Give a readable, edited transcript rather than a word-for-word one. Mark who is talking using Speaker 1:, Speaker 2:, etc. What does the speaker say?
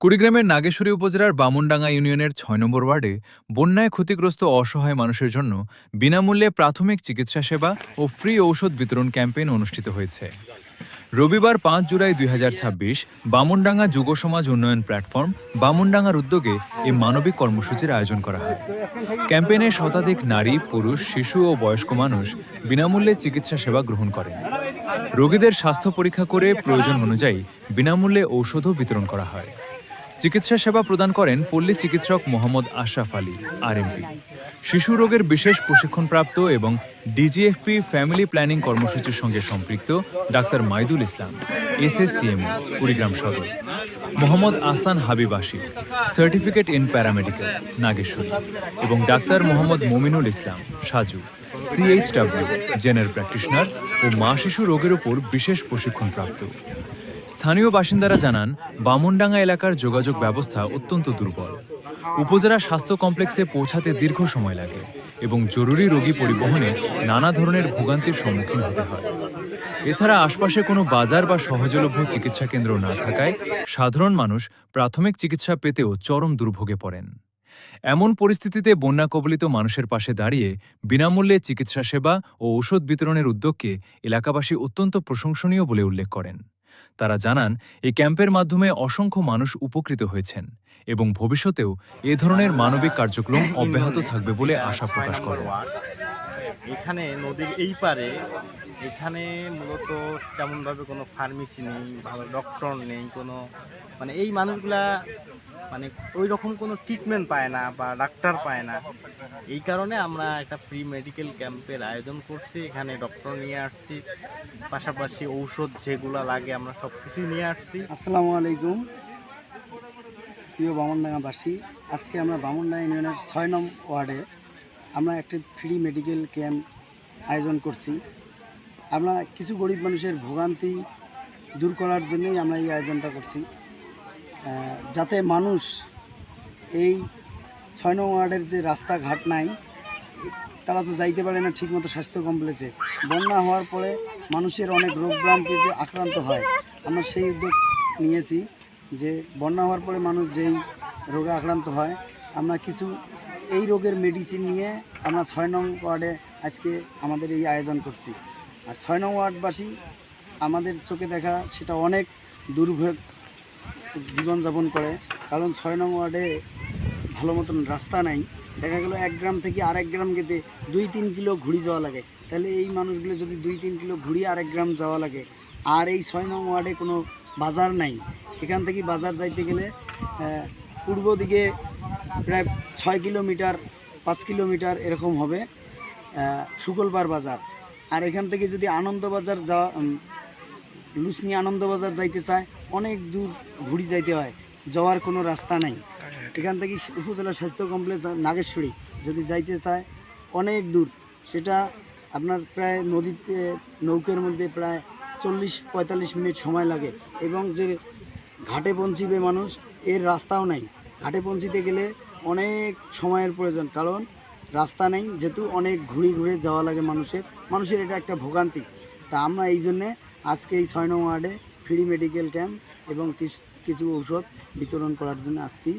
Speaker 1: কুড়িগ্রামের নাগেশ্বরী উপজেলার বামুনডাঙ্গা ইউনিয়নের ৬ নম্বর ওয়ার্ডে বন্যায় ক্ষতিগ্রস্ত অসহায় মানুষের জন্য বিনামূল্যে প্রাথমিক চিকিৎসা সেবা ও ফ্রি ঔষধ বিতরণ ক্যাম্পেইন অনুষ্ঠিত হয়েছে। রবিবার ৫ জুলাই ২০২৬ বামুনডাঙ্গা যুব সমাজ উন্নয়ন প্ল্যাটফর্ম বামুনডাঙ্গার উদ্যোগে এই মানবিক কর্মসূচির আয়োজন করা হয়। ক্যাম্পেইনে শতাধিক নারী, পুরুষ, শিশু ও বয়স্ক মানুষ বিনামূল্যে চিকিৎসা সেবা গ্রহণ করেন। রোগীদের স্বাস্থ্য পরীক্ষা করে প্রয়োজন অনুযায়ী বিনামূল্যে ঔষধও বিতরণ করা হয়। চিকিৎসা সেবা প্রদান করেন পল্লী চিকিৎসক মোহাম্মদ আশরাফ আলী, আরএমপি। শিশু রোগের বিশেষ প্রশিক্ষণপ্রাপ্ত এবং ডিজিএফপি ফ্যামিলি প্ল্যানিং কর্মসূচির সঙ্গে সম্পৃক্ত doctor Maidul Islam, SSCMO, Kurigram Sadar. Mohammad Ahsan Habib Ashik, certificate in paramedical, Nageshwari. এবং doctor Mohammad Mominul Islam, Saju, CHW, general practitioner ও মা শিশু রোগের উপর বিশেষ প্রশিক্ষণপ্রাপ্ত। স্থানীয় বাসিন্দারা জানান, বামুনডাঙ্গা এলাকার যোগাযোগ ব্যবস্থা অত্যন্ত দুর্বল। উপজেলা স্বাস্থ্য কমপ্লেক্সে পৌঁছাতে দীর্ঘ সময় লাগে এবং জরুরি রোগী পরিবহনে নানা ধরনের ভোগান্তির সম্মুখীন হতে হয়। এছাড়া আশপাশে কোনো বাজার বা সহজলভ্য চিকিৎসা কেন্দ্র না থাকায় সাধারণ মানুষ প্রাথমিক চিকিৎসা পেতেও চরম দুর্ভোগে পড়েন। এমন পরিস্থিতিতে বন্যা কবলিত মানুষের পাশে দাঁড়িয়ে বিনামূল্যে চিকিৎসা সেবা ও ঔষধ বিতরণের উদ্যোগকে এলাকাবাসী অত্যন্ত প্রশংসনীয় বলে উল্লেখ করেন। তারা জানান, এই ক্যাম্পের মাধ্যমে অসংখ্য মানুষ উপকৃত হয়েছেন এবং ভবিষ্যতেও এ ধরনের মানবিক কার্যক্রম অব্যাহত থাকবে বলে আশা প্রকাশ করেন।
Speaker 2: এখানে নদীর এই পারে এখানে মূলত তেমনভাবে কোনো ফার্মেসি নেই, ভালো ডক্টর নেই, কোনো এই মানুষগুলা ওই রকম কোনো ট্রিটমেন্ট পায় না বা ডাক্তার পায় না। এই কারণে আমরা একটা ফ্রি মেডিকেল ক্যাম্পের আয়োজন করছি। এখানে ডক্টর নিয়ে আসছি, পাশাপাশি ঔষধ যেগুলো লাগে আমরা সব কিছুই নিয়ে আসছি।
Speaker 3: আসসালামু আলাইকুম প্রিয় বামুনডাঙ্গাবাসী। আজকে আমরা বামুনডাঙ্গা ইউনিয়নের ৬ নং ওয়ার্ডে আমরা একটি ফ্রি মেডিকেল ক্যাম্প আয়োজন করছি। আমরা কিছু গরিব মানুষের ভোগান্তি দূর করার জন্যই আমরা এই আয়োজনটা করছি, যাতে মানুষ এই ৬ নং ওয়ার্ডের যে রাস্তাঘাট নাই, তারা তো যাইতে পারে না ঠিকমতো স্বাস্থ্য কমপ্লেক্সে। বন্যা হওয়ার পরে মানুষের অনেক রোগভ্রান্তিতে আক্রান্ত হয়। আমরা সেই উদ্যোগ নিয়েছি যে বন্যা হওয়ার পরে মানুষ যেই রোগে আক্রান্ত হয়, আমরা কিছু এই রোগের মেডিসিন নিয়ে আমরা ৬ নং ওয়ার্ডে আজকে আমাদের এই আয়োজন করছি। আর ৬ নং ওয়ার্ডবাসী আমাদের চোখে দেখা সেটা অনেক দুর্ভোগ জীবনযাপন করে, কারণ ৬ নং ওয়ার্ডে ভালো মতন রাস্তা নাই। দেখা গেলো এক গ্রাম থেকে আরেক গ্রাম যেতে ২-৩ কিলো ঘুরি যাওয়া লাগে। তাহলে এই মানুষগুলো যদি ২-৩ কিলো ঘুরি আরেক গ্রাম যাওয়া লাগে, আর এই ৬ নং ওয়ার্ডে কোনো বাজার নাই। এখান থেকে বাজার যাইতে গেলে পূর্ব দিকে প্রায় ৬ কিলোমিটার ৫ কিলোমিটার এরকম হবে শুকলবার বাজার। আর এখান থেকে যদি আনন্দবাজার যাওয়া লুসনি আনন্দবাজার যাইতে চায়, অনেক দূর ঘুরি যাইতে হয়, যাওয়ার কোনো রাস্তা নাই। এখান থেকে উপজেলা স্বাস্থ্য কমপ্লেক্স নাগেশ্বরী যদি যাইতে চায় অনেক দূর, সেটা আপনার প্রায় নদীতে নৌকের মধ্যে প্রায় ৪০-৪৫ মিনিট সময় লাগে। এবং যে ঘাটে পৌঁছিবে মানুষ, এর রাস্তাও নাই। ঘাটে পৌঁছিতে গেলে অনেক সময়ের প্রয়োজন, কারণ রাস্তা নেই, যেহেতু অনেক ঘুরে ঘুরে যাওয়া লাগে মানুষের এটা একটা ভোগান্তি। তা আমরা এই জন্যে আজকে এই ৬ নং ওয়ার্ডে ফ্রি মেডিকেল ক্যাম্প এবং কিছু ঔষধ বিতরণ করার জন্য আসছি।